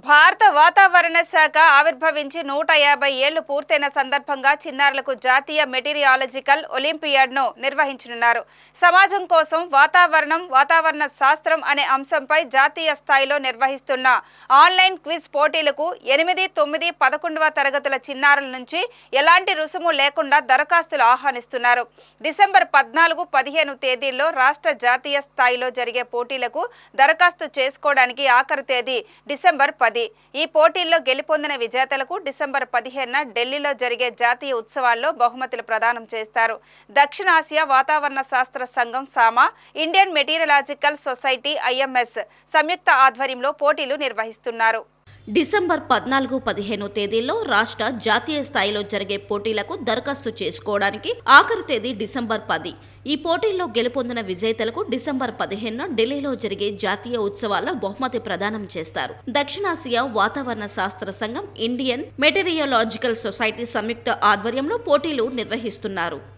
భారత వాతావరణ శాఖ ఆవిర్భవించి 150 ఏళ్లు పూర్తయిన సందర్భంగా చిన్నారులకు జాతీయ మెటీరియాలజికల్ ఒలింపియాడ్ను నిర్వహించనున్నారు. సమాజం కోసం వాతావరణ శాస్త్రం అనే అంశంపై జాతీయ స్థాయిలో నిర్వహిస్తున్న ఆన్లైన్ క్విజ్ పోటీలకు 8, 9, 11వ తరగతుల చిన్నారుల నుంచి ఎలాంటి రుసుము లేకుండా దరఖాస్తులు ఆహ్వానిస్తున్నారు. డిసెంబర్ 14, 15 తేదీల్లో రాష్ట్ర జాతీయ స్థాయిలో జరిగే పోటీలకు దరఖాస్తు చేసుకోవడానికి ఆఖరు తేదీ డిసెంబర్ 10. ఈ పోటీల్లో గెలుపొందిన విజేతలకు డిసెంబర్ 15న ఢిల్లీలో జరిగే జాతీయ ఉత్సవాల్లో బహుమతులు ప్రదానం చేస్తారు. దక్షిణాసియా వాతావరణ శాస్త్ర సంఘం సామా, ఇండియన్ మెటీరియలాజికల్ సొసైటీ IMS సంయుక్త ఆధ్వర్యంలో పోటీలు నిర్వహిస్తున్నారు. డిసెంబర్ 14, 15 తేదీల్లో రాష్ట్ర జాతీయ స్థాయిలో జరిగే పోటీలకు దరఖాస్తు చేసుకోవడానికి ఆఖరి తేదీ డిసెంబర్ 10. ఈ పోటీల్లో గెలుపొందిన విజేతలకు డిసెంబర్ 15న ఢిల్లీలో జరిగే జాతీయ ఉత్సవాల్లో బహుమతి ప్రదానం చేస్తారు. దక్షిణాసియా వాతావరణ శాస్త్ర సంఘం, ఇండియన్ మెటీరియాలజికల్ సొసైటీ సంయుక్త ఆధ్వర్యంలో పోటీలు నిర్వహిస్తున్నారు.